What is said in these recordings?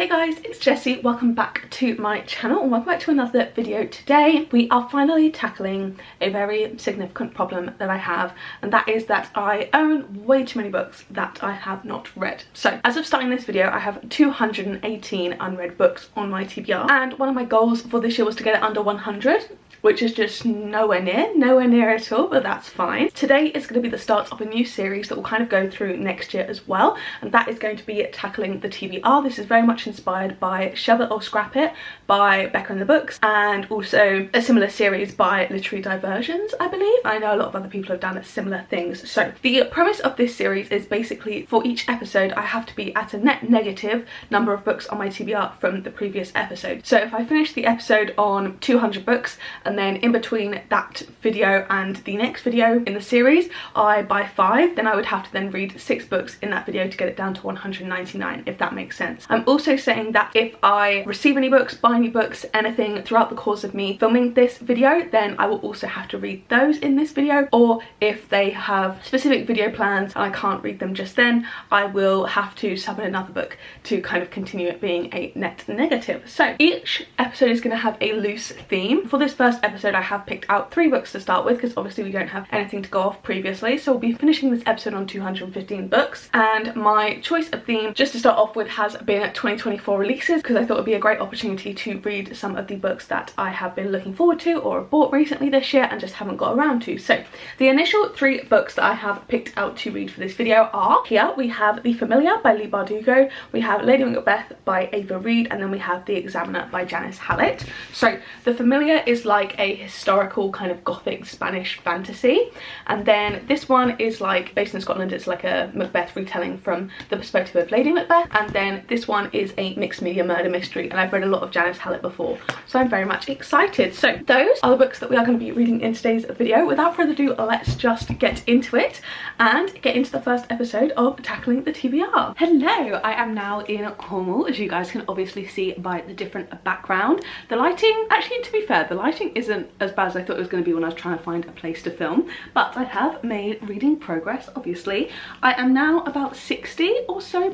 Hey guys, it's Jessie. Welcome back to my channel and welcome back to another video. Today we are finally tackling a very significant problem that I have, and that is that I own way too many books that I have not read. So as of starting this video, I have 218 unread books on my TBR, and one of my goals for this year was to get it under 100, which is just nowhere near at all, but that's fine. Today is going to be the start of a new series that will kind of go through next year as well, and that is going to be tackling the TBR. This is very much inspired by Shove It or Scrap It by Becca and the Books, and also a similar series by Literary Diversions, I believe. I know a lot of other people have done similar things. So the premise of this series is basically for each episode I have to be at a net negative number of books on my TBR from the previous episode. So if I finish the episode on 200 books and then in between that video and the next video in the series I buy 5, then I would have to then read 6 books in that video to get it down to 199, if that makes sense. I'm also saying that if I receive any books, buy any books, anything throughout the course of me filming this video, then I will also have to read those in this video, or if they have specific video plans and I can't read them just then, I will have to summon another book to kind of continue it being a net negative. So each episode is going to have a loose theme. For this first episode I have picked out 3 books to start with because obviously we don't have anything to go off previously, so we'll be finishing this episode on 215 books, and my choice of theme just to start off with has been 2024 releases because I thought it would be a great opportunity to read some of the books that I have been looking forward to or bought recently this year and just haven't got around to. So the initial 3 books that I have picked out to read for this video are, here we have The Familiar by Leigh Bardugo, we have Lady Macbeth by Ava Reid, and then we have The Examiner by Janice Hallett. So The Familiar is like a historical kind of gothic Spanish fantasy, and then this one is like based in Scotland. It's like a Macbeth retelling from the perspective of Lady Macbeth, and then this one is a mixed media murder mystery, and I've read a lot of Janice Hallett before, so I'm very much excited. So those are the books that we are going to be reading in today's video. Without further ado, let's just get into it and get into the first episode of tackling the TBR. Hello, I am now in Cornwall, as you guys can obviously see by the different background. The lighting, actually to be fair, the lighting isn't as bad as I thought it was going to be when I was trying to find a place to film, but I have made reading progress, obviously. I am now about 60% or so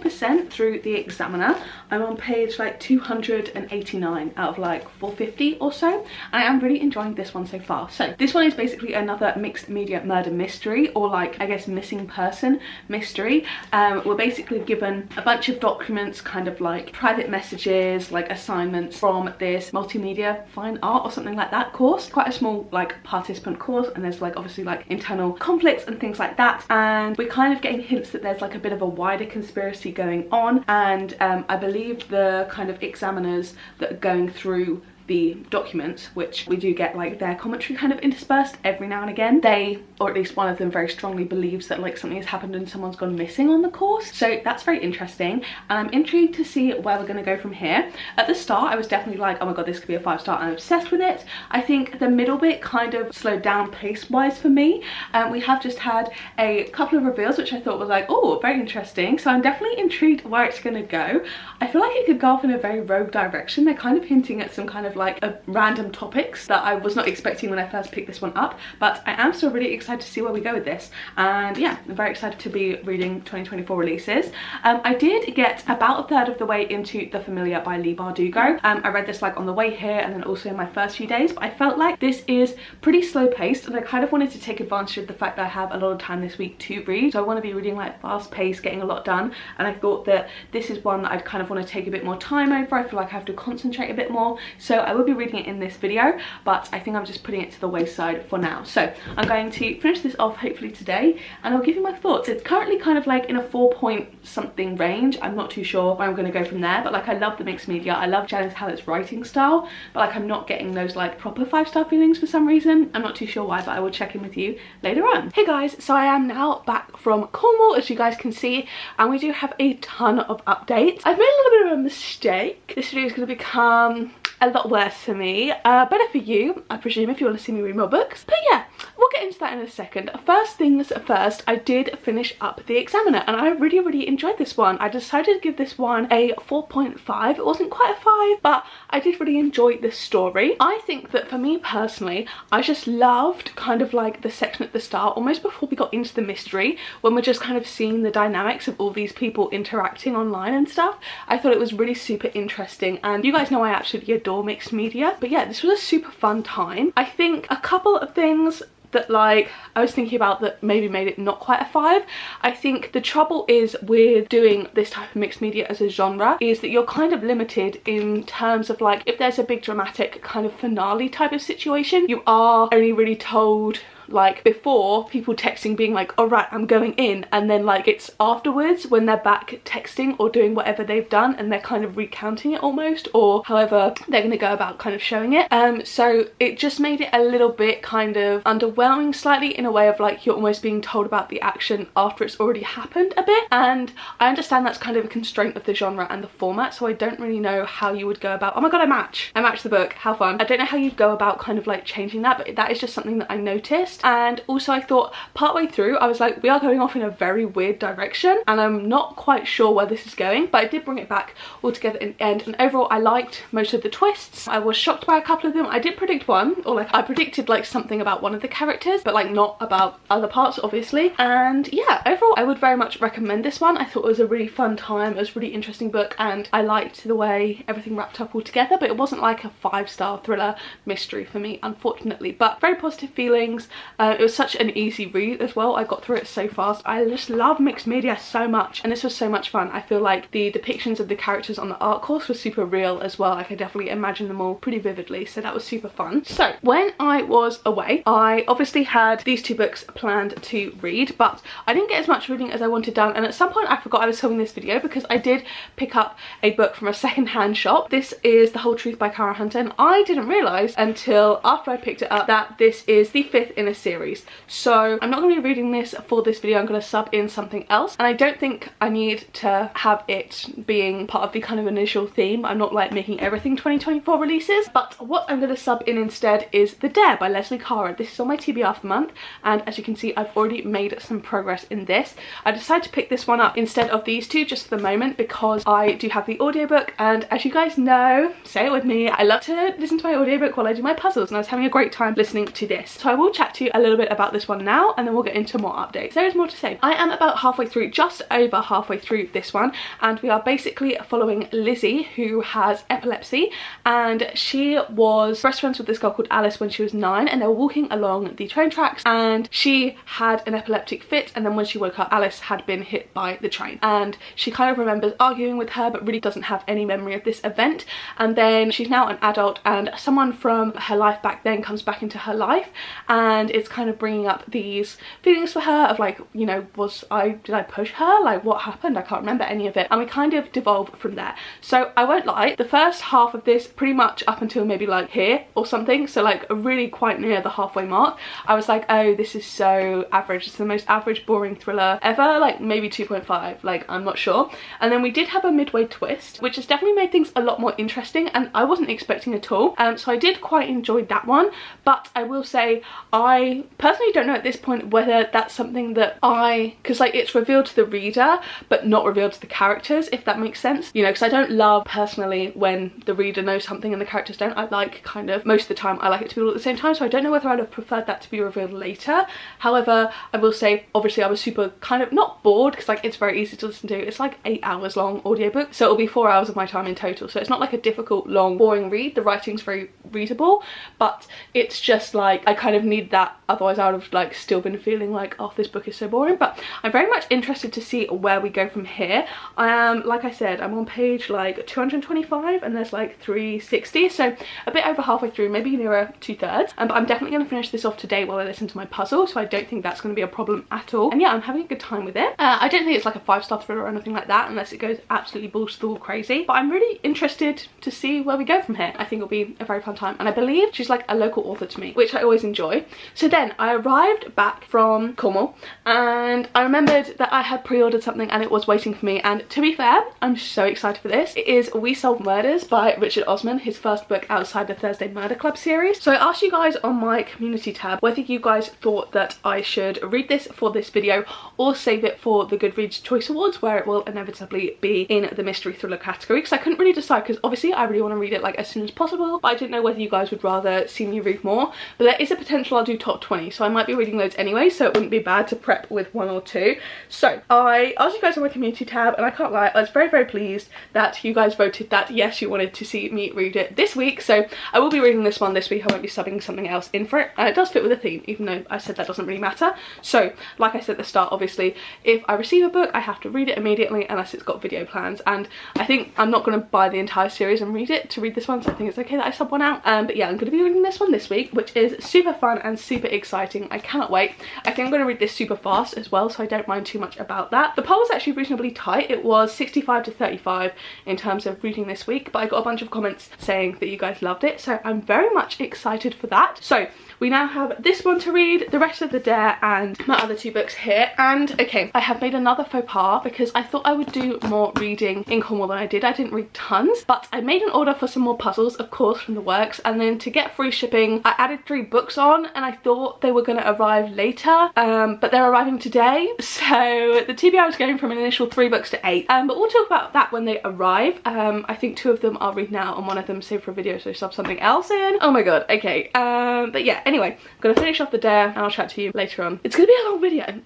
through The Examiner. I'm on page like 289 out of like 450 or so. I am really enjoying this one so far. So this one is basically another mixed media murder mystery, or like I guess missing person mystery. We're basically given a bunch of documents, kind of like private messages, like assignments from this multimedia fine art or something like that course. Quite a small like participant course, and there's like obviously like internal conflicts and things like that, and we're kind of getting hints that there's like a bit of a wider conspiracy going on, and I believe the kind of examiners that are going through the documents, which we do get like their commentary kind of interspersed every now and again, they, or at least one of them, very strongly believes that like something has happened and someone's gone missing on the course. So that's very interesting, and I'm intrigued to see where we're going to go from here. At the start I was definitely like, oh my god, this could be a 5-star, I'm obsessed with it. I think the middle bit kind of slowed down pace wise for me. We have just had a couple of reveals which I thought was like, oh, very interesting, so I'm definitely intrigued where it's going to go. I feel like it could go off in a very rogue direction. They're kind of hinting at some kind of like a random topics that I was not expecting when I first picked this one up, but I am still really excited to see where we go with this, and yeah, I'm very excited to be reading 2024 releases. I did get about a third of the way into The Familiar by Leigh Bardugo. I read this like on the way here and then also in my first few days, but I felt like this is pretty slow paced, and I kind of wanted to take advantage of the fact that I have a lot of time this week to read, so I want to be reading like fast paced, getting a lot done, and I thought that this is one that I'd kind of want to take a bit more time over. I feel like I have to concentrate a bit more, so I will be reading it in this video, but I think I'm just putting it to the wayside for now. So I'm going to finish this off hopefully today, and I'll give you my thoughts. It's currently kind of like in a 4 point something range. I'm not too sure where I'm going to go from there, but like I love the mixed media, I love Janice Hallett's writing style, but like I'm not getting those like proper 5-star feelings for some reason. I'm not too sure why, but I will check in with you later on. Hey guys, so I am now back from Cornwall, as you guys can see, and we do have a ton of updates. I've made a little bit of a mistake. This video is going to become a lot worse for me, better for you, I presume, if you want to see me read more books. But yeah, we'll we'll get into that in a second. First things first, I did finish up The Examiner and I really enjoyed this one. I decided to give this one a 4.5. It wasn't quite a 5, but I did really enjoy this story. I think that for me personally, I just loved kind of like the section at the start, almost before we got into the mystery, when we're just kind of seeing the dynamics of all these people interacting online and stuff. I thought it was really super interesting, and you guys know I absolutely adore mixed media. But yeah, this was a super fun time. I think a couple of things that like I was thinking about that maybe made it not quite a 5. I think the trouble is with doing this type of mixed media as a genre is that you're kind of limited in terms of like, if there's a big dramatic kind of finale type of situation, you are only really told like before, people texting being like, all right, I'm going in, and then like it's afterwards when they're back texting or doing whatever they've done and they're kind of recounting it almost, or however they're going to go about kind of showing it. So it just made it a little bit kind of underwhelming slightly, in a way of like you're almost being told about the action after it's already happened a bit. And I understand that's kind of a constraint of the genre and the format, so I don't really know how you would go about, oh my god, I match the book, how fun. I don't know how you'd go about kind of like changing that, but that is just something that I noticed. And also I thought partway through I was like, we are going off in a very weird direction and I'm not quite sure where this is going, but I did bring it back all together in the end. And overall I liked most of the twists. I was shocked by a couple of them. I did predict one, or like I predicted like something about one of the characters, but like not about other parts obviously. And yeah, overall I would very much recommend this one. I thought it was a really fun time. It was a really interesting book and I liked the way everything wrapped up all together, but it wasn't like a 5-star thriller mystery for me, unfortunately. But very positive feelings. It was such an easy read as well. I got through it so fast. I just love mixed media so much, and this was so much fun. I feel like the depictions of the characters on the art course were super real as well. I could definitely imagine them all pretty vividly, so that was super fun. So when I was away, I obviously had these 2 books planned to read, but I didn't get as much reading as I wanted done, and at some point I forgot I was filming this video because I did pick up a book from a second-hand shop. This is The Whole Truth by Cara Hunter, and I didn't realise until after I picked it up that this is the 5th in a series. So I'm not going to be reading this for this video. I'm going to sub in something else, and I don't think I need to have it being part of the kind of initial theme. I'm not like making everything 2024 releases, but what I'm going to sub in instead is The Dare by Leslie Cara. This is on my TBR for the month, and as you can see I've already made some progress in this. I decided to pick this one up instead of these 2 just for the moment because I do have the audiobook, and as you guys know, say it with me, I love to listen to my audiobook while I do my puzzles, and I was having a great time listening to this. So I will chat to you a little bit about this one now, and then we'll get into more updates. There is more to say. I am about halfway through, just over halfway through this one, and we are basically following Lizzie, who has epilepsy, and she was best friends with this girl called Alice when she was 9, and they were walking along the train tracks and she had an epileptic fit, and then when she woke up Alice had been hit by the train, and she kind of remembers arguing with her but really doesn't have any memory of this event. And then she's now an adult, and someone from her life back then comes back into her life, and it's kind of bringing up these feelings for her of like, you know, did I push her? Like what happened? I can't remember any of it, and we kind of devolve from there. So I won't lie, the first half of this, pretty much up until maybe like here or something, so like really quite near the halfway mark, I was like, oh, this is so average. It's the most average boring thriller ever, like maybe 2.5, like I'm not sure. And then we did have a midway twist, which has definitely made things a lot more interesting, and I wasn't expecting at all. So I did quite enjoy that one, but I will say I personally don't know at this point whether that's something that because like it's revealed to the reader but not revealed to the characters, if that makes sense, you know, because I don't love personally when the reader knows something and the characters don't. I like kind of most of the time I like it to be all at the same time, so I don't know whether I'd have preferred that to be revealed later. However, I will say obviously I was super kind of not bored, because like it's very easy to listen to. It's like 8 hours long audiobook, so it'll be 4 hours of my time in total, so it's not like a difficult long boring read. The writing's very readable, but it's just like I kind of need that, otherwise I would have like still been feeling like, oh, this book is so boring. But I'm very much interested to see where we go from here. I am, like I said, I'm on page like 225 and there's like 360, so a bit over halfway through, maybe nearer 2/3. But I'm definitely going to finish this off today while I listen to my puzzle, so I don't think that's going to be a problem at all. And yeah, I'm having a good time with it. I don't think it's like a 5-star thriller or anything like that, unless it goes absolutely balls to the wall crazy, but I'm really interested to see where we go from here. I think it'll be a very fun time, and I believe she's like a local author to me, which I always enjoy. So then I arrived back from Cornwall and I remembered that I had pre-ordered something and it was waiting for me, and to be fair, I'm so excited for this. It is We Solve Murders by Richard Osman, his first book outside the Thursday Murder Club series. So I asked you guys on my community tab whether you guys thought that I should read this for this video or save it for the Goodreads Choice Awards, where it will inevitably be in the mystery thriller category, because I couldn't really decide, because obviously I really want to read it like as soon as possible, but I didn't know whether you guys would rather see me read more. But there is a potential I'll do top 20, so I might be reading loads anyway, so it wouldn't be bad to prep with one or two. So I asked you guys on my community tab, and I can't lie, I was very pleased that you guys voted that yes, you wanted to see me read it this week. So I will be reading this one this week. I won't be subbing something else in for it, and it does fit with the theme, even though I said that doesn't really matter. So like I said at the start, obviously if I receive a book I have to read it immediately unless it's got video plans, and I think I'm not going to buy the entire series and read it to read this one, so I think it's okay that I sub one out. But yeah, I'm going to be reading this one this week, which is super fun and super exciting. I cannot wait. I think I'm going to read this super fast as well, so I don't mind too much about that. The poll was actually reasonably tight. It was 65 to 35 in terms of reading this week, but I got a bunch of comments saying that you guys loved it, so I'm very much excited for that. So we now have this one to read, the rest of the Dare, and my other two books here. And okay, I have made another faux pas because I thought I would do more reading in Cornwall than I did. I didn't read tons, but I made an order for some more puzzles, of course, from the works, and then to get free shipping I added 3 books on, and I thought they were going to arrive later, but they're arriving today. So the TBR is going from an initial 3 books to 8, but we'll talk about that when they arrive. I think 2 of them I'll read now and one of them saved for a video, so sub something else in. Oh my god, okay. But yeah, anyway, I'm gonna finish off the Dare and I'll chat to you later on. It's gonna be a long video.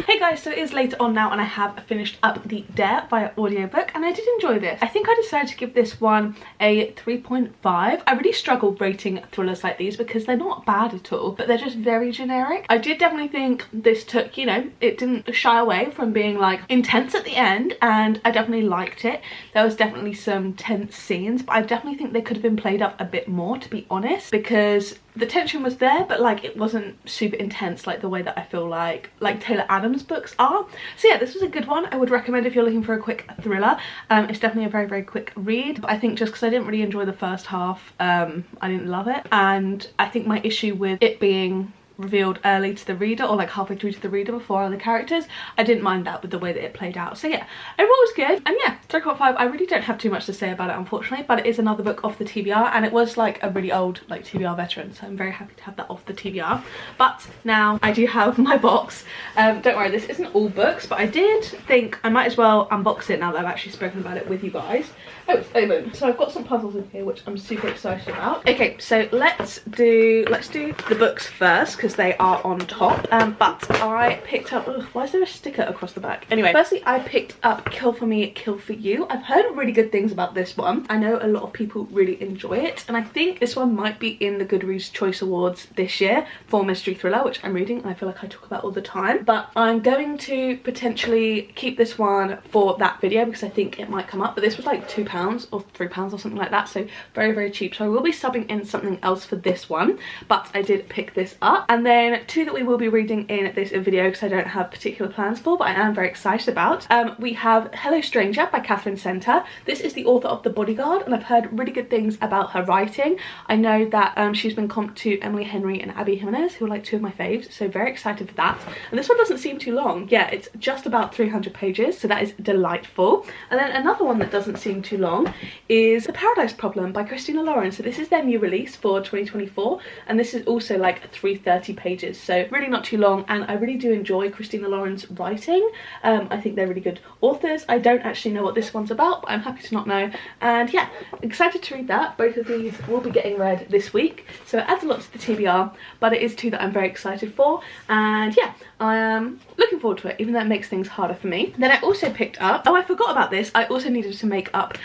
Hey guys, so it is later on now and I have finished up the Dare via audiobook, and I did enjoy this. I think I decided to give this one a 3.5. I really struggle rating thrillers like these because they're not bad at all, but they're just very generic. I did definitely think this took, you know, it didn't shy away from being like intense at the end, and I definitely liked it. There was definitely some tense scenes, but I definitely think they could have been played up a bit more, to be honest, because the tension was there, but like it wasn't super intense like the way that I feel like Taylor Adams books are. So yeah, this was a good one. I would recommend if you're looking for a quick thriller. It's definitely a very quick read, but I think just because I didn't really enjoy the first half, I didn't love it, and I think my issue with it being revealed early to the reader, or like halfway through to the reader before other characters, I didn't mind that with the way that it played out. So yeah, overall it was good, and yeah, 3.5. I really don't have too much to say about it, unfortunately, but it is another book off the TBR, and it was like a really old like TBR veteran, so I'm very happy to have that off the TBR. But now I do have my box. Don't worry, this isn't all books, but I did think I might as well unbox it now that I've actually spoken about it with you guys. Oh, it's open. So I've got some puzzles in here which I'm super excited about. Okay, so let's do the books first because they are on top. But I picked up, ugh, why is there a sticker across the back? Anyway, firstly I picked up Kill for Me, Kill for You. I've heard really good things about this one. I know a lot of people really enjoy it, and I think this one might be in the Goodreads Choice Awards this year for mystery thriller, which I'm reading and I feel like I talk about all the time. But I'm going to potentially keep this one for that video because I think it might come up. But this was like £2 or £3 or something like that, so very cheap. So I will be subbing in something else for this one, but I did pick this up. And then 2 that we will be reading in this video because I don't have particular plans for, but I am very excited about. We have Hello Stranger by Catherine Center. This is the author of The Bodyguard, and I've heard really good things about her writing. I know that she's been comped to Emily Henry and Abby Jimenez, who are like 2 of my faves, so very excited for that. And this one doesn't seem too long. Yeah, it's just about 300 pages, so that is delightful. And then another one that doesn't seem too long is The Paradise Problem by Christina Lauren. So this is their new release for 2024, and this is also like 330 pages, so really not too long, and I really do enjoy Christina Lauren's writing. I think they're really good authors. I don't actually know what this one's about, but I'm happy to not know, and yeah, excited to read that. Both of these will be getting read this week, so it adds a lot to the TBR, but it is 2 that I'm very excited for, and yeah, I am looking forward to it, even though it makes things harder for me. Then I also picked up, oh I forgot about this, I also needed to make up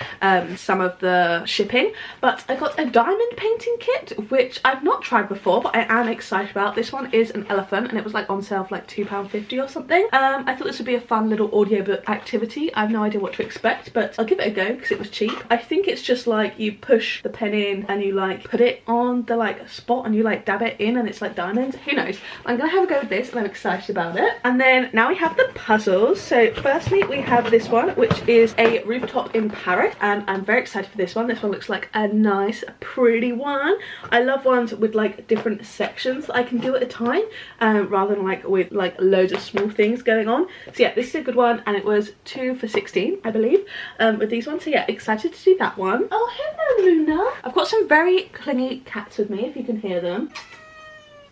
some of the shipping, but I got a diamond painting kit, which I've not tried before, but I am excited about. This one is an elephant, and it was like on sale for like £2.50 or something. I thought this would be a fun little audiobook activity. I have no idea what to expect, but I'll give it a go because it was cheap. I think it's just like you push the pen in and you like put it on the like spot and you like dab it in and it's like diamonds. Who knows? I'm gonna have a go with this and I'm excited about it. And then now we have the puzzles. So firstly we have this one, which is a rooftop in Paris. and I'm very excited for this one. This one looks like a nice pretty one. I love ones with like different sections that I can do at a time, rather than like with like loads of small things going on. So yeah, this is a good one, and it was 2 for 16 I believe, with these ones. So yeah, excited to do that one. Oh, hello Luna. I've got some very clingy cats with me, if you can hear them.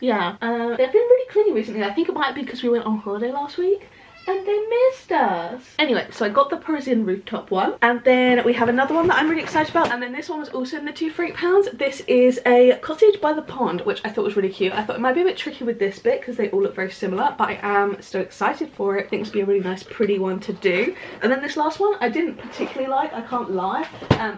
Yeah, they've been really clingy recently. I think it might be because we went on holiday last week and they missed us. Anyway, so I got the Parisian rooftop one, and then we have another one that I'm really excited about, and then this one was also in the 2 for £8. This is a cottage by the pond, which I thought was really cute. I thought it might be a bit tricky with this bit because they all look very similar, but I am so excited for it. I think this will be a really nice pretty one to do. And then this last one I didn't particularly like, I can't lie,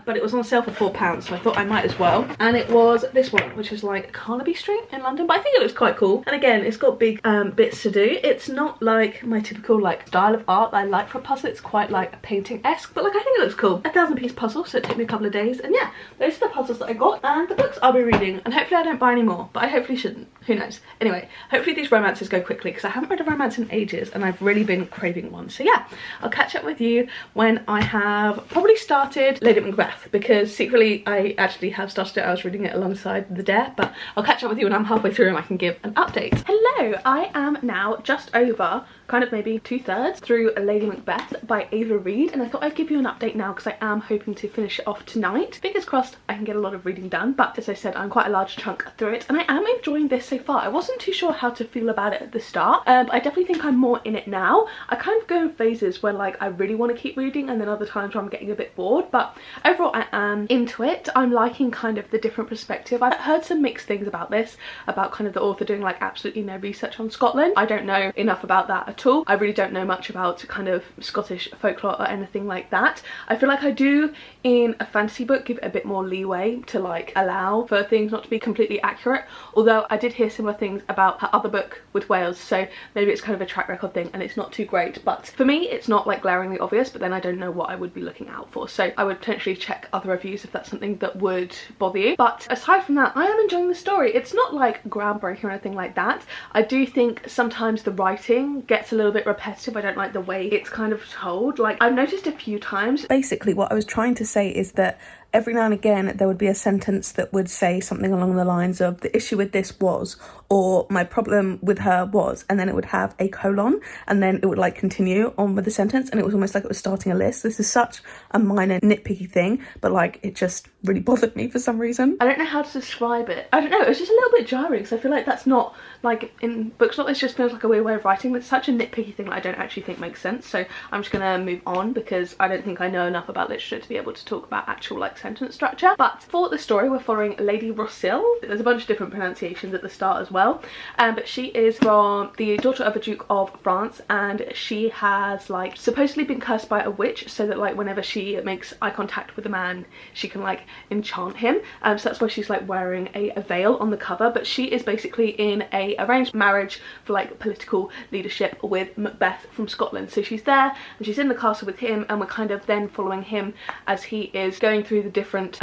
but it was on sale for £4, so I thought I might as well. And it was this one, which is like Carnaby Street in London, but I think it looks quite cool. And again, it's got big bits to do. It's not like my typical like style of art that I like for a puzzle. It's quite like painting-esque, but like I think it looks cool. A 1,000-piece puzzle, so it took me a couple of days. And yeah, those are the puzzles that I got, and the books I'll be reading, and hopefully I don't buy any more, but I hopefully shouldn't, who knows. Anyway, hopefully these romances go quickly because I haven't read a romance in ages and I've really been craving one. So yeah, I'll catch up with you when I have probably started Lady Macbeth, because secretly I actually have started it. I was reading it alongside The Dare, but I'll catch up with you when I'm halfway through and I can give an update. Hello, I am now just over kind of maybe 2/3 through Lady Macbeth by Ava Reid, and I thought I'd give you an update now because I am hoping to finish it off tonight. Fingers crossed I can get a lot of reading done, but as I said, I'm quite a large chunk through it and I am enjoying this so far. I wasn't too sure how to feel about it at the start, but I definitely think I'm more in it now. I kind of go in phases where like I really want to keep reading and then other times where I'm getting a bit bored, but overall I am into it. I'm liking kind of the different perspective. I've heard some mixed things about this, about kind of the author doing like absolutely no research on Scotland. I don't know enough about that at all. I really don't know much about kind of Scottish folklore or anything like that. I feel like I do in a fantasy book give it a bit more leeway to like allow for things not to be completely accurate, although I did hear similar things about her other book with Wales, so maybe it's kind of a track record thing and it's not too great. But for me it's not like glaringly obvious, but then I don't know what I would be looking out for, so I would potentially check other reviews if that's something that would bother you. But aside from that, I am enjoying the story. It's not like groundbreaking or anything like that. I do think sometimes the writing gets a little bit repetitive. I don't like the way it's kind of told. Like I've noticed a few times. Basically what I was trying to say is that every now and again there would be a sentence that would say something along the lines of the issue with this was, or my problem with her was, and then it would have a colon and then it would like continue on with the sentence, and it was almost like it was starting a list. This is such a minor nitpicky thing, but like it just really bothered me for some reason. I don't know how to describe it. I don't know, it's just a little bit jarring, so I feel like that's not like in books, not this just feels like a weird way of writing, but it's such a nitpicky thing that I don't actually think makes sense. So I'm just gonna move on because I don't think I know enough about literature to be able to talk about actual like sentence structure. But for the story we're following Lady Rossille. There's a bunch of different pronunciations at the start as well, but she is from the daughter of a Duke of France, and she has like supposedly been cursed by a witch so that like whenever she makes eye contact with a man she can like enchant him, so that's why she's like wearing a veil on the cover. But she is basically in a arranged marriage for like political leadership with Macbeth from Scotland. So she's there and she's in the castle with him, and we're kind of then following him as he is going through the different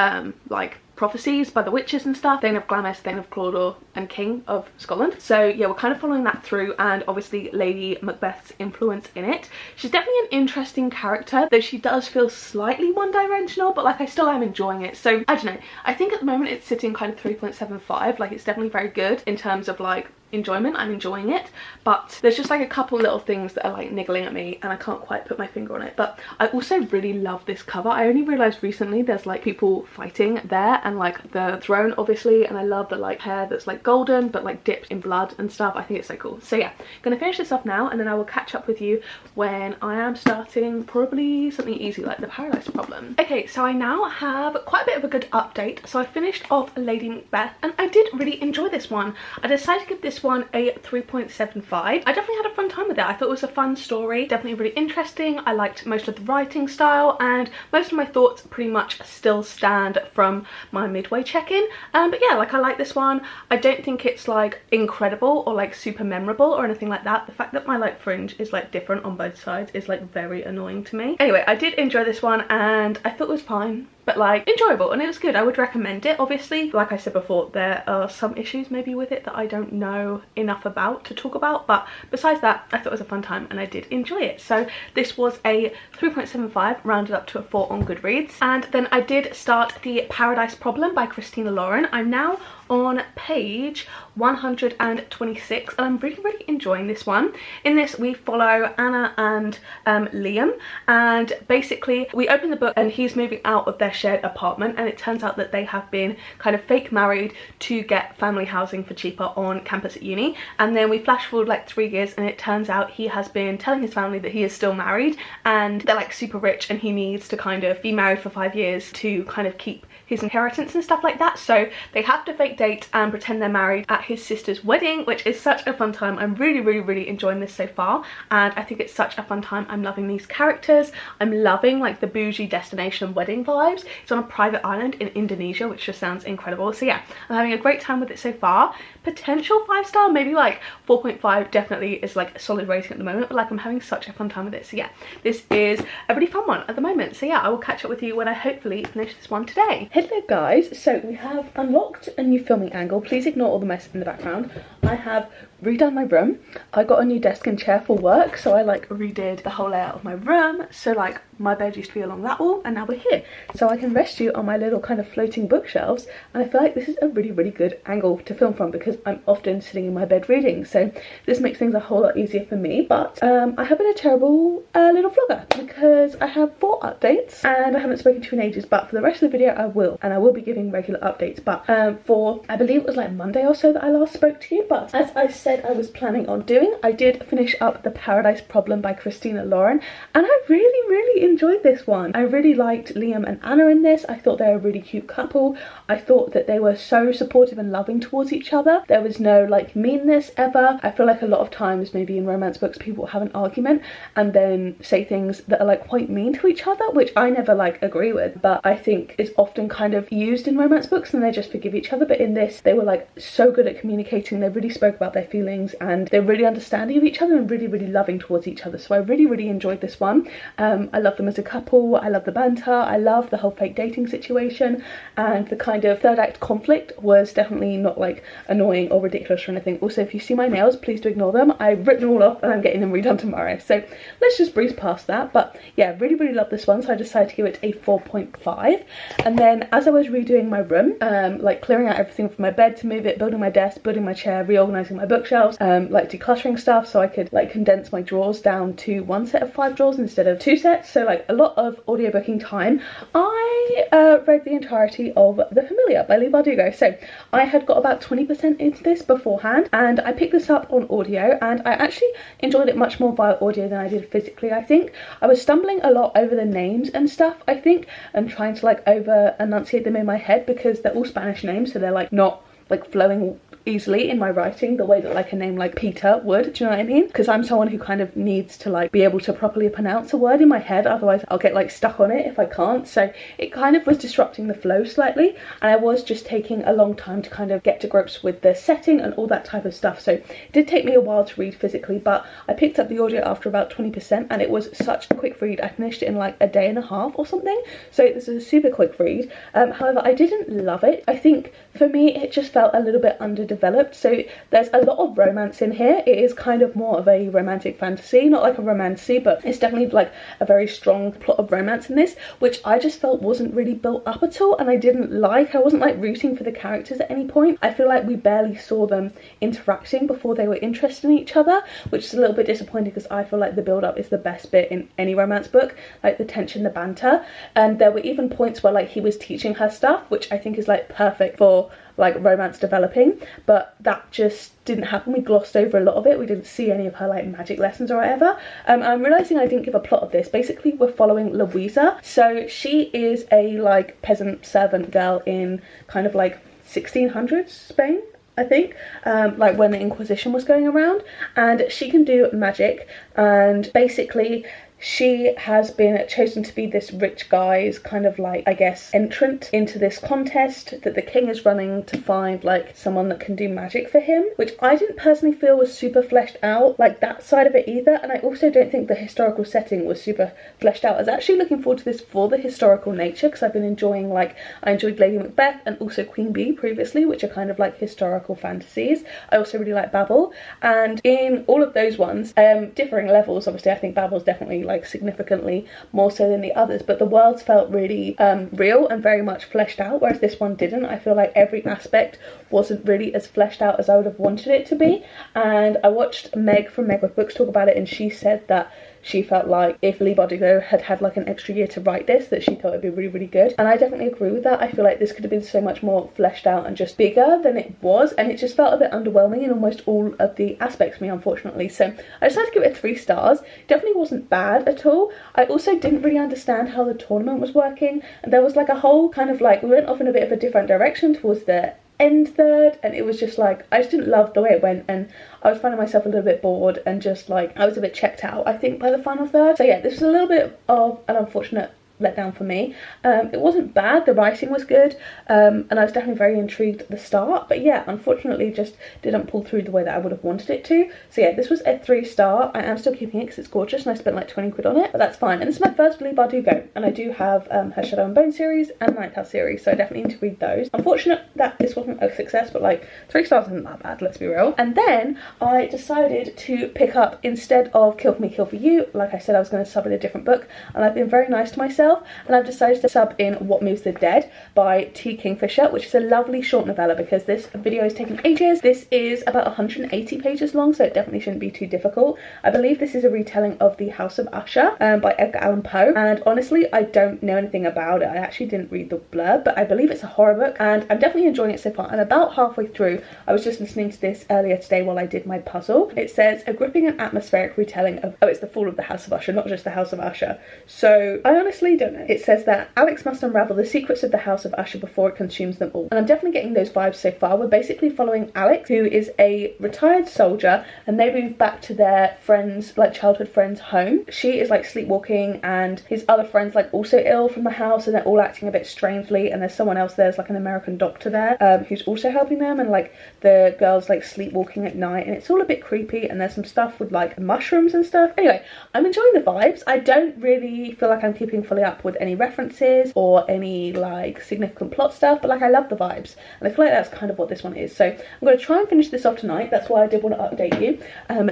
like prophecies by the witches and stuff, Thane of Glamis, Thane of Cawdor and King of Scotland. So yeah, we're kind of following that through, and obviously Lady Macbeth's influence in it. She's definitely an interesting character, though she does feel slightly one-dimensional, but like I still am enjoying it. So I don't know, I think at the moment it's sitting kind of 3.75, like it's definitely very good in terms of like enjoyment. I'm enjoying it, but there's just like a couple little things that are like niggling at me and I can't quite put my finger on it. But I also really love this cover. I only realized recently there's like people fighting there, and like the throne obviously, and I love the like hair that's like golden but like dipped in blood and stuff. I think it's so cool. So yeah, gonna finish this off now and then I will catch up with you when I am starting probably something easy like the Paradise Problem. Okay, so I now have quite a bit of a good update. So I finished off Lady Macbeth and I did really enjoy this one. I decided to give this one a 3.75. I definitely had a fun time with it. I thought it was a fun story, definitely really interesting. I liked most of the writing style, and most of my thoughts pretty much still stand from my midway check-in. But yeah, like I like this one. I don't think it's like incredible or like super memorable or anything like that. The fact that my like fringe is like different on both sides is like very annoying to me. Anyway, I did enjoy this one and I thought it was fine. but like enjoyable, and it was good. I would recommend it. Obviously, like I said before, there are some issues maybe with it that I don't know enough about to talk about, but besides that, I thought it was a fun time and I did enjoy it. So this was a 3.75 rounded up to a 4 on Goodreads. And then I did start The Paradise Problem by Christina Lauren. I'm now on page 126 and I'm really enjoying this one. In this we follow Anna and Liam, and basically we open the book and he's moving out of their shared apartment, and it turns out that they have been kind of fake married to get family housing for cheaper on campus at uni. And then we flash forward like 3 years and it turns out he has been telling his family that he is still married and they're like super rich and he needs to kind of be married for 5 years to kind of keep his inheritance and stuff like that. So they have to fake date and pretend they're married at his sister's wedding, which is such a fun time. I'm really enjoying this so far, and I think it's such a fun time. I'm loving these characters. I'm loving like the bougie destination wedding vibes. It's on a private island in Indonesia, which just sounds incredible. So yeah, I'm having a great time with it so far. Potential 5-star, maybe like 4.5 definitely is like a solid rating at the moment, but like I'm having such a fun time with it. So yeah, this is a really fun one at the moment. So yeah, I will catch up with you when I hopefully finish this one today. Hello guys, so we have unlocked a new filming angle. Please ignore all the mess in the background. I have redone my room. I got a new desk and chair for work, so I like redid the whole layout of my room. So like my bed used to be along that wall and now we're here, so I can rest you on my little kind of floating bookshelves, and I feel like this is a really good angle to film from because I'm often sitting in my bed reading, so this makes things a whole lot easier for me. But I have been a terrible little vlogger because I have 4 updates and I haven't spoken to you in ages, but for the rest of the video I will, and I will be giving regular updates. But for I believe it was like Monday or so that I last spoke to you, but as I said I was planning on doing, I did finish up The Paradise Problem by Christina Lauren, and I really enjoyed this one. I really liked Liam and Anna in this. I thought they were a really cute couple. I thought that they were so supportive and loving towards each other. There was no like meanness ever. I feel like a lot of times maybe in romance books people have an argument and then say things that are like quite mean to each other, which I never like agree with, but I think is often kind of used in romance books and they just forgive each other. But in this they were like so good at communicating. They really spoke about their feelings and they're really understanding of each other and really loving towards each other. So I really enjoyed this one. I love them as a couple. I love the banter. I love the whole fake dating situation, and the kind of third act conflict was definitely not like annoying or ridiculous or anything. Also, if you see my nails, please do ignore them. I've written them all off and I'm getting them redone tomorrow, so let's just breeze past that. But yeah, really love this one, so I decided to give it a 4.5. And then as I was redoing my room, like clearing out everything from my bed to move it, building my desk, building my chair, reorganizing my bookshelves, like decluttering stuff so I could like condense my drawers down to 1 set of 5 drawers instead of 2 sets, so like a lot of audiobooking time, I read the entirety of The Familiar by Leigh Bardugo. So I had got about 20% into this beforehand, and I picked this up on audio, and I actually enjoyed it much more via audio than I did physically. I think I was stumbling a lot over the names and stuff, I think, and trying to like over enunciate them in my head because they're all Spanish names, so they're like not like flowing easily in my writing the way that like a name like Peter would, do you know what I mean? Because I'm someone who kind of needs to like be able to properly pronounce a word in my head, otherwise I'll get like stuck on it if I can't. So it kind of was disrupting the flow slightly, and I was just taking a long time to kind of get to grips with the setting and all that type of stuff. So it did take me a while to read physically, but I picked up the audio after about 20% and it was such a quick read. I finished it in like a day and a half or something, so this is a super quick read. However, I didn't love it. I think for me it just felt a little bit underdeveloped. So there's a lot of romance in here. It is kind of more of a romantic fantasy, not like a romancy, but it's definitely like a very strong plot of romance in this, which I just felt wasn't really built up at all, and I didn't like. I wasn't like rooting for the characters at any point. I feel like we barely saw them interacting before they were interested in each other, which is a little bit disappointing because I feel like the build-up is the best bit in any romance book, like the tension, the banter. And there were even points where like he was teaching her stuff, which I think is like perfect for like romance developing, but that just didn't happen. We glossed over a lot of it. We didn't see any of her like magic lessons or whatever. I'm realizing I didn't give a plot of this. Basically we're following Louisa. So she is a like peasant servant girl in kind of like 1600s Spain, I think, like when the Inquisition was going around, and she can do magic, and basically she has been chosen to be this rich guy's kind of like, I guess, entrant into this contest that the king is running to find like someone that can do magic for him, which I didn't personally feel was super fleshed out, like that side of it either. And I also don't think the historical setting was super fleshed out. I was actually looking forward to this for the historical nature, because I've been enjoying, like, I enjoyed Lady Macbeth and also Queen Bee previously, which are kind of like historical fantasies. I also really like Babel, and in all of those ones, differing levels, obviously I think Babel's definitely like significantly more so than the others, but the worlds felt really real and very much fleshed out, whereas this one didn't. I feel like every aspect wasn't really as fleshed out as I would have wanted it to be. And I watched Meg from Meg with Books talk about it, and she said that she felt like if Leigh Bardugo had had like an extra year to write this, that she thought it'd be really, really good. And I definitely agree with that. I feel like this could have been so much more fleshed out and just bigger than it was, and it just felt a bit underwhelming in almost all of the aspects for me, unfortunately. So I decided to give it 3 stars. Definitely wasn't bad at all. I also didn't really understand how the tournament was working, and there was like a whole kind of like, we went off in a bit of a different direction towards the end third, and it was just like, I just didn't love the way it went, and I was finding myself a little bit bored and just like, I was a bit checked out, I think, by the final third. So yeah, this was a little bit of an unfortunate letdown for me. It wasn't bad, the writing was good, and I was definitely very intrigued at the start, but yeah, unfortunately just didn't pull through the way that I would have wanted it to. So yeah, this was a 3-star. I am still keeping it because it's gorgeous and I spent like 20 quid on it, but that's fine. And this is my first Leigh Bardugo, and I do have her Shadow and Bone series and Ninth House series, so I definitely need to read those. Unfortunate that this wasn't a success, but like 3 stars isn't that bad, let's be real. And then I decided to pick up, instead of Kill For Me, Kill For You, like I said, I was going to sub in a different book, and I've been very nice to myself, and I've decided to sub in What Moves the Dead by T. Kingfisher, which is a lovely short novella, because this video has taken ages. This is about 180 pages long, so it definitely shouldn't be too difficult. I believe this is a retelling of The House of Usher by Edgar Allan Poe, and honestly I don't know anything about it. I actually didn't read the blurb, but I believe it's a horror book, and I'm definitely enjoying it so far. I'm about halfway through. I was just listening to this earlier today while I did my puzzle. It says a gripping and atmospheric retelling of, oh, it's the fall of the House of Usher, not just the House of Usher. So I honestly don't know. It says that Alex must unravel the secrets of the House of Usher before it consumes them all. And I'm definitely getting those vibes so far. We're basically following Alex, who is a retired soldier, and they move back to their friends, like childhood friends' home. She is like sleepwalking, and his other friends like also ill from the house, and they're all acting a bit strangely, and there's someone else there's like an American doctor there who's also helping them, and like the girl's like sleepwalking at night, and it's all a bit creepy, and there's some stuff with like mushrooms and stuff. Anyway, I'm enjoying the vibes. I don't really feel like I'm keeping fully up with any references or any like significant plot stuff, but like I love the vibes, and I feel like that's kind of what this one is. So I'm going to try and finish this off tonight. That's why I did want to update you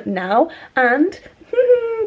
now. And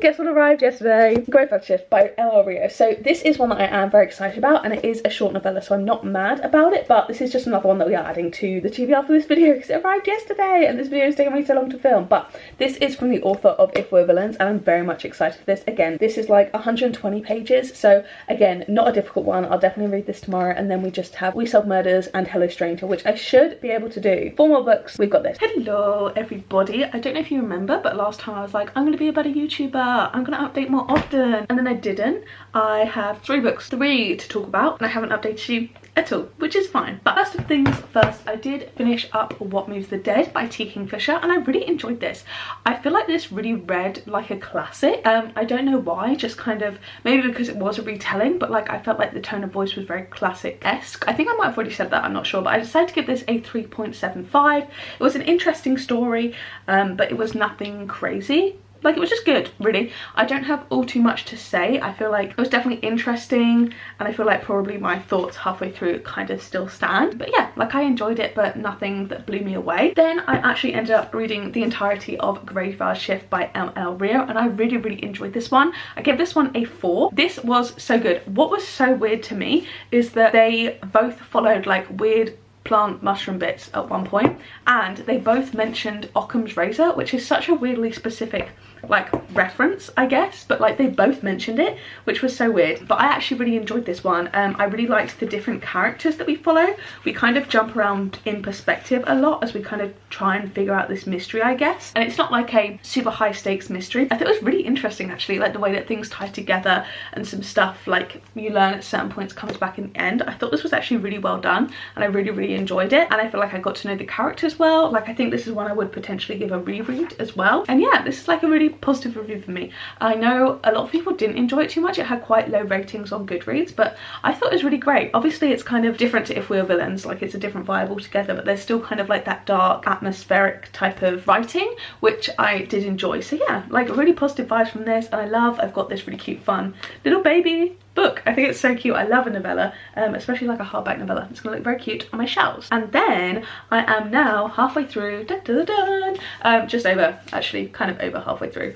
guess what arrived yesterday? Graveyard Shift by L.L. Rio. So this is one that I am very excited about, and it is a short novella, so I'm not mad about it, but this is just another one that we are adding to the TBR for this video because it arrived yesterday, and this video is taking me so long to film. But this is from the author of If We're Villains, and I'm very much excited for this. Again, this is like 120 pages, so again, not a difficult one. I'll definitely read this tomorrow, and then we just have We Solve Murders and Hello Stranger, which I should be able to do. 4 more books, we've got this. Hello everybody. I don't know if you remember, but last time I was like, I'm going to be a better YouTuber, I'm going to update more often, and then I didn't. I have 3 books, 3 to talk about, and I haven't updated you at all, which is fine. But first of things first, I did finish up What Moves the Dead by T. Kingfisher, and I really enjoyed this. I feel like this really read like a classic. I don't know why, just kind of, maybe because it was a retelling, but like I felt like the tone of voice was very classic-esque. I think I might have already said that, I'm not sure, but I decided to give this a 3.75. It was an interesting story, but it was nothing crazy. Like, it was just good, really. I don't have all too much to say. I feel like it was definitely interesting, and I feel like probably my thoughts halfway through kind of still stand. But yeah, like I enjoyed it, but nothing that blew me away. Then I actually ended up reading the entirety of Graveyard Shift by L.L. Rio, and I really, really enjoyed this one. I gave this one a 4. This was so good. What was so weird to me is that they both followed like weird plant mushroom bits at one point, and they both mentioned Occam's razor, which is such a weirdly specific like reference, I guess, but like they both mentioned it, which was so weird. But I actually really enjoyed this one. I really liked the different characters that we follow. We kind of jump around in perspective a lot as we kind of try and figure out this mystery, I guess, and it's not like a super high stakes mystery. I thought it was really interesting actually, like the way that things tie together, and some stuff like you learn at certain points comes back in the end. I thought this was actually really well done, and I really, really enjoyed it, and I feel like I got to know the characters well. Like I think this is one I would potentially give a reread as well. And yeah, this is like a really, really positive review for me. I know a lot of people didn't enjoy it too much. It had quite low ratings on Goodreads, but I thought it was really great. Obviously it's kind of different to If We Were Villains, like it's a different vibe altogether, but there's still kind of like that dark atmospheric type of writing, which I did enjoy. So yeah, like really positive vibes from this, and I've got this really cute fun little baby book. I think it's so cute. I love a novella, especially like a hardback novella. It's gonna look very cute on my shelves. And then I am now halfway through, just over, actually kind of over halfway through,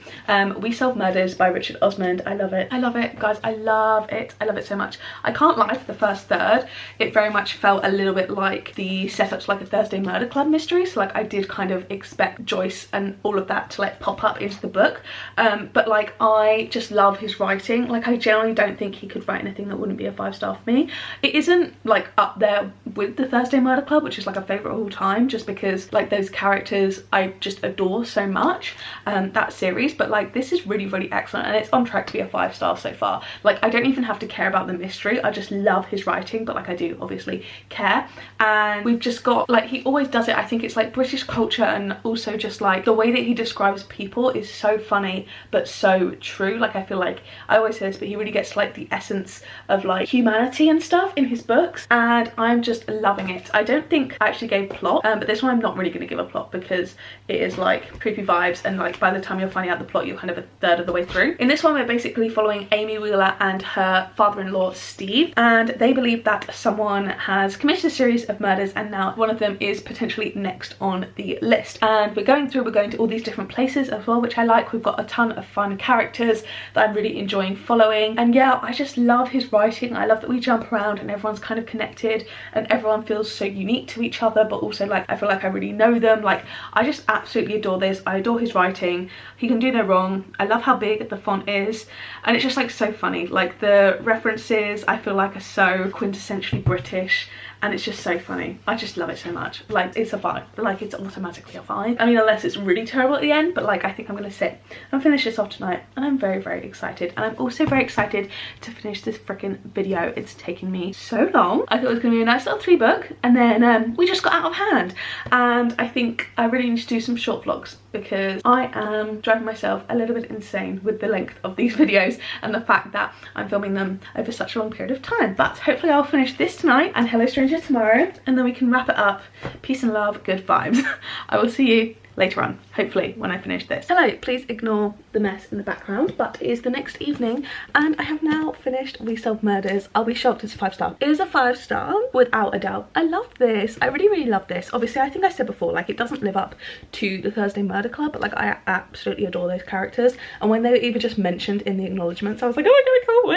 We Solve Murders by Richard Osman. I love it. I love it, guys. I love it. I love it so much. I can't lie, for the first third, it very much felt a little bit like the setup to like a Thursday Murder Club mystery. So like I did kind of expect Joyce and all of that to like pop up into the book. But like I just love his writing. Like I generally don't think he could write anything that wouldn't be a 5-star for me. It isn't like up there with the Thursday Murder Club, which is like a favourite of all time, just because like those characters I just adore so much, that series. But like this is really, really excellent, and it's on track to be a 5-star so far. Like I don't even have to care about the mystery, I just love his writing, but like I do obviously care. And we've just got, like, he always does it, I think it's like British culture, and also just like the way that he describes people is so funny but so true. Like I feel like, I always say this, but he really gets like the essence of like humanity and stuff in his books, and I'm just loving it. I don't think I actually gave plot, but this one I'm not really going to give a plot because it is like creepy vibes, and like by the time you're finding out the plot you're kind of a third of the way through. In this one we're basically following Amy Wheeler and her father-in-law Steve, and they believe that someone has committed a series of murders, and now one of them is potentially next on the list. And we're going to all these different places as well, which I like. We've got a ton of fun characters that I'm really enjoying following, and yeah, I just love his writing. I love that we jump around and everyone's kind of connected and everyone feels so unique to each other, but also like I feel like I really know them. Like I just absolutely adore this. I adore his writing. He can do no wrong. I love how big the font is, and it's just like so funny. Like the references I feel like are so quintessentially British, and it's just so funny. I just love it so much. Like it's a 5, like it's automatically a 5. I mean, unless it's really terrible at the end, but like I think I'm gonna sit and finish this off tonight, and I'm very, very excited. And I'm also very excited to finish this freaking video. It's taken me so long. I thought it was gonna be a nice little 3 book, and then we just got out of hand. And I think I really need to do some short vlogs, because I am driving myself a little bit insane with the length of these videos and the fact that I'm filming them over such a long period of time. But hopefully I'll finish this tonight and Hello Stranger tomorrow, and then we can wrap it up. Peace and love, good vibes. I will see you later on, hopefully, when I finish this. Hello, please ignore the mess in the background, but it is the next evening and I have now finished We Solve Murders. I'll be shocked it's a 5-star. It is a 5-star without a doubt. I love this. I really, really love this. Obviously, I think I said before, like it doesn't live up to the Thursday Murder Club, but like I absolutely adore those characters. And when they were even just mentioned in the acknowledgements, I was like, oh my god, I can't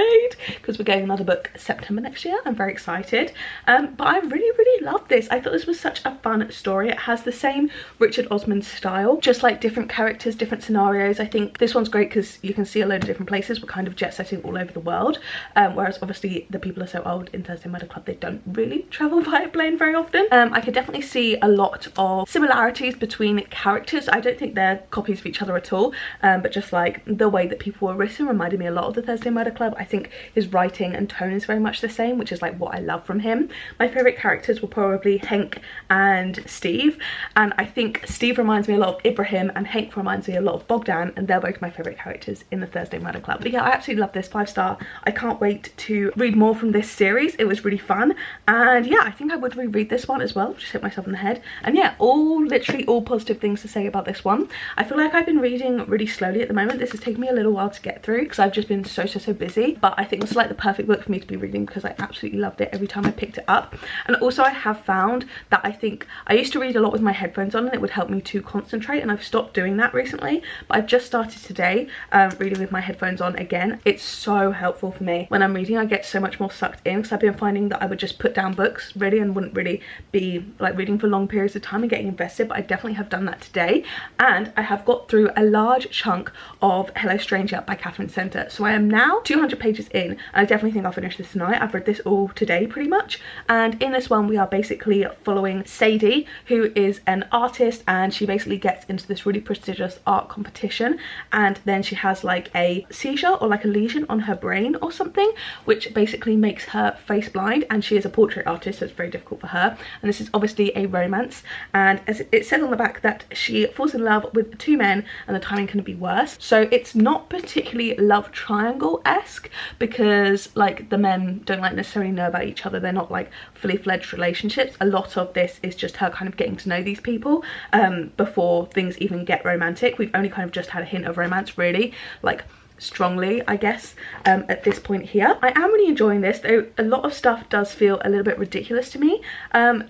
wait, because we're getting another book September next year. I'm very excited. But I really, really love this. I thought this was such a fun story. It has the same Richard Osman style, just like different characters, different scenarios. I think this one's great because you can see a load of different places. We're kind of jet setting all over the world, whereas obviously the people are so old in Thursday Murder Club, they don't really travel via plane very often. I could definitely see a lot of similarities between characters. I don't think they're copies of each other at all, but just like the way that people were written reminded me a lot of the Thursday Murder Club. I think his writing and tone is very much the same, which is like what I love from him. My favourite characters were probably Hank and Steve, and I think Steve reminds me a lot of Ibrahim and Hank reminds me a lot of Bogdan, and they're both my favourite characters in the Thursday Murder Club. But yeah, I absolutely love this, 5-star. I can't wait to read more from this series. It was really fun, and yeah, I think I would reread this one as well. Just hit myself in the head. And yeah, literally all positive things to say about this one. I feel like I've been reading really slowly at the moment. This has taken me a little while to get through because I've just been so busy, but I think it's like the perfect book for me to be reading because I absolutely loved it every time I picked it up. And also I have found that I think I used to read a lot with my headphones on and it would help me to concentrate, and I've stopped doing that recently, but I've just started today reading with my headphones on again. It's so helpful for me. When I'm reading, I get so much more sucked in because I've been finding that I would just put down books really and wouldn't really be like reading for long periods of time and getting invested, but I definitely have done that today. And I have got through a large chunk of Hello Stranger by Catherine Center, so I am now 200 pages in, and I definitely think I'll finish this tonight. I've read this all today pretty much, and in this one we are basically following Sadie, who is an artist, and she basically gets into this really prestigious art competition, and then she has like a seizure or like a lesion on her brain or something, which basically makes her face blind, and she is a portrait artist, so it's very difficult for her. And this is obviously a romance, and as it says on the back that she falls in love with 2 men and the timing couldn't be worse. So it's not particularly love triangle-esque, because like the men don't like necessarily know about each other. They're not like fully fledged relationships. A lot of this is just her kind of getting to know these people before things even get romantic. We've only kind of just had a hint of romance, really, like strongly, I guess, at this point here. I am really enjoying this, though a lot of stuff does feel a little bit ridiculous to me.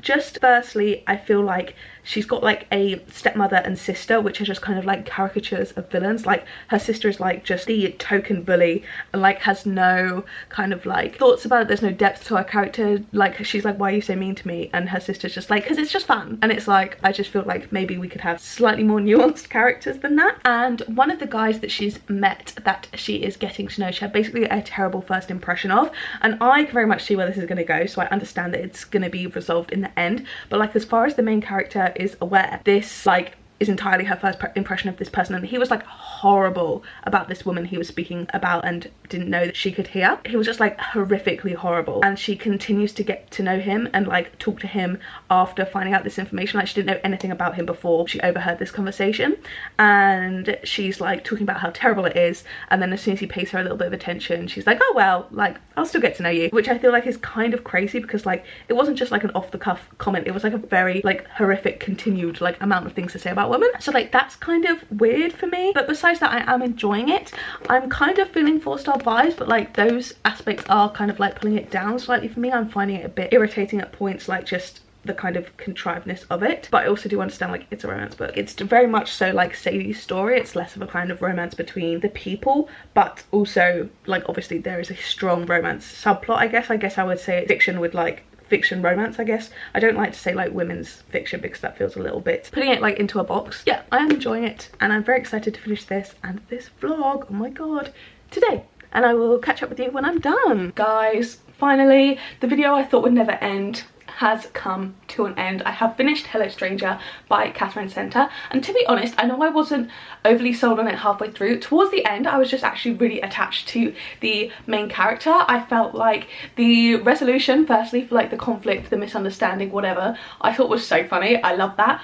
Just firstly, I feel like she's got like a stepmother and sister, which are just kind of like caricatures of villains. Like her sister is like just the token bully and like has no kind of like thoughts about it. There's no depth to her character. Like she's like, why are you so mean to me? And her sister's just like, because it's just fun. And it's like, I just feel like maybe we could have slightly more nuanced characters than that. And one of the guys that she's met that she is getting to know, she had basically a terrible first impression of, and I can very much see where this is going to go, so I understand that it's going to be resolved in the end. But like, as far as the main character is aware, this like is entirely her first impression of this person, and he was like horrible about this woman he was speaking about and didn't know that she could hear. He was just like horrifically horrible, and she continues to get to know him and like talk to him after finding out this information. Like she didn't know anything about him before she overheard this conversation, and she's like talking about how terrible it is, and then as soon as he pays her a little bit of attention, she's like, oh well, like I'll still get to know you, which I feel like is kind of crazy, because like it wasn't just like an off-the-cuff comment, it was like a very like horrific continued like amount of things to say about women. So like that's kind of weird for me, but besides that, I am enjoying it. I'm kind of feeling 4-star vibes, but like those aspects are kind of like pulling it down slightly for me. I'm finding it a bit irritating at points, like just the kind of contrivedness of it. But I also do understand like it's a romance book. It's very much so like Sadie's story. It's less of a kind of romance between the people, but also like obviously there is a strong romance subplot, I guess I would say fiction with like fiction romance, I guess. I don't like to say like women's fiction because that feels a little bit putting it like into a box. Yeah, I am enjoying it, and I'm very excited to finish this and this vlog, oh my god, today. And I will catch up with you when I'm done. Guys, finally, the video I thought would never end has come to an end. I have finished Hello Stranger by Catherine Center, and to be honest, I know I wasn't overly sold on it halfway through. Towards the end, I was just actually really attached to the main character. I felt like the resolution, firstly, for like the conflict, the misunderstanding, whatever, I thought was so funny. I love that,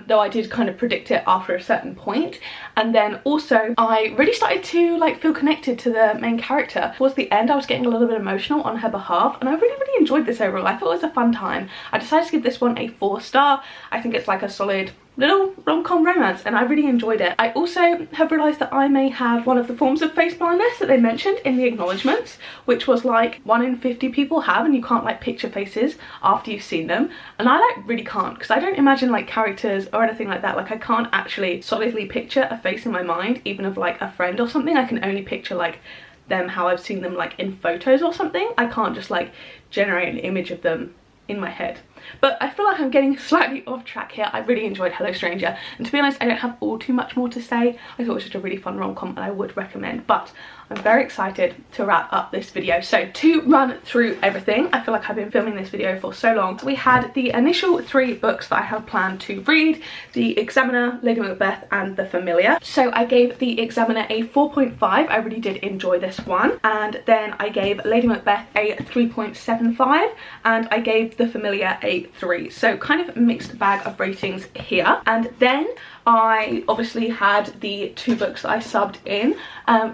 though I did kind of predict it after a certain point. And then also I really started to like feel connected to the main character. Towards the end, I was getting a little bit emotional on her behalf, and I really enjoyed this overall. I thought it was a fun time. I decided to give this one a 4-star. I think it's like a solid little rom-com romance, and I really enjoyed it. I also have realised that I may have one of the forms of face blindness that they mentioned in the acknowledgements, which was like 1 in 50 people have, and you can't like picture faces after you've seen them. And I like really can't, because I don't imagine like characters or anything like that. Like I can't actually solidly picture a face in my mind, even of like a friend or something. I can only picture like them how I've seen them like in photos or something. I can't just like generate an image of them in my head. But I feel like I'm getting slightly off track here. I really enjoyed Hello Stranger, and to be honest, I don't have all too much more to say. I thought it was just a really fun rom-com, and I would recommend. But I'm very excited to wrap up this video. So to run through everything, I feel like I've been filming this video for so long. So we had the initial 3 books that I had planned to read: The Examiner, Lady Macbeth, and The Familiar. So I gave The Examiner a 4.5. I really did enjoy this one. And then I gave Lady Macbeth a 3.75, and I gave The Familiar a 3. So kind of mixed bag of ratings here. And then I obviously had the 2 books that I subbed in.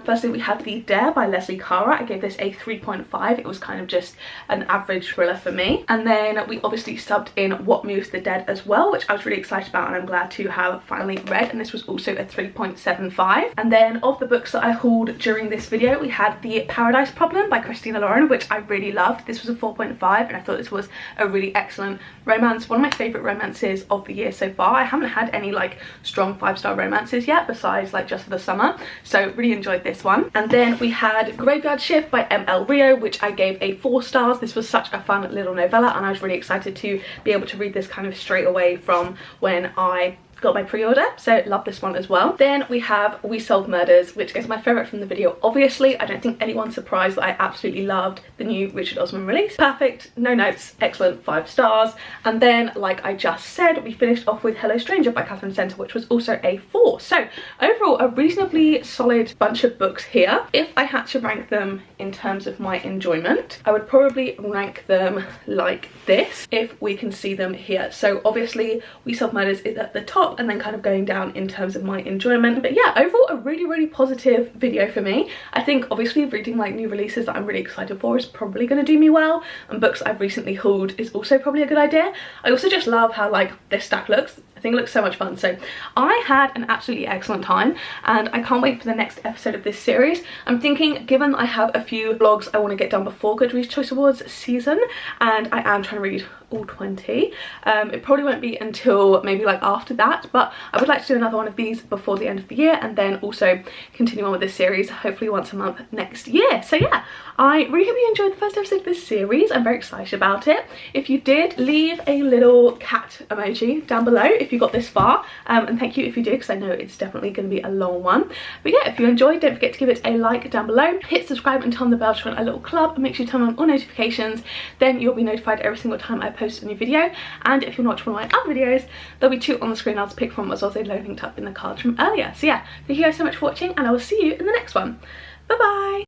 Firstly, we had The Dare by Leslie Cara. I gave this a 3.5. It was kind of just an average thriller for me. And then we obviously subbed in What Moves the Dead as well, which I was really excited about and I'm glad to have finally read, and this was also a 3.75. And then of the books that I hauled during this video, we had The Paradise Problem by Christina Lauren, which I really loved. This was a 4.5, and I thought this was a really excellent romance, one of my favourite romances of the year so far. I haven't had any like strong 5-star romances yet, besides like Just for the Summer, so really enjoyed this one. And then we had Graveyard Shift by M.L. Rio, which I gave a 4 stars. This was such a fun little novella, and I was really excited to be able to read this kind of straight away from when I got my pre-order, so love this one as well. Then we have We Solve Murders, which is my favourite from the video. Obviously, I don't think anyone's surprised that I absolutely loved the new Richard Osman release. Perfect, no notes, excellent, 5 stars. And then, like I just said, we finished off with Hello Stranger by Catherine Center, which was also a 4. So overall, a reasonably solid bunch of books here. If I had to rank them in terms of my enjoyment, I would probably rank them like this, if we can see them here. So obviously, We Solve Murders is at the top, and then kind of going down in terms of my enjoyment. But yeah, overall a really positive video for me. I think obviously reading like new releases that I'm really excited for is probably going to do me well, and books I've recently hauled is also probably a good idea. I also just love how like this stack looks. I think it looks so much fun. So I had an absolutely excellent time, and I can't wait for the next episode of this series. I'm thinking, given I have a few vlogs I want to get done before Goodreads Choice Awards season, and I am trying to read all 20, it probably won't be until maybe like after that, but I would like to do another one of these before the end of the year, and then also continue on with this series hopefully once a month next year. So yeah, I really hope you enjoyed the first episode of this series. I'm very excited about it. If you did, leave a little cat emoji down below if you got this far, and thank you if you did, because I know it's definitely going to be a long one. But yeah, if you enjoyed, don't forget to give it a like down below, hit subscribe and turn the bell to join a little club, and make sure you turn on all notifications, then you'll be notified every single time I post a new video. And if you're watching one of my other videos, there'll be 2 on the screen I'll pick from, as well as they linked up in the cards from earlier. So yeah, thank you guys so much for watching, and I will see you in the next one. Bye bye.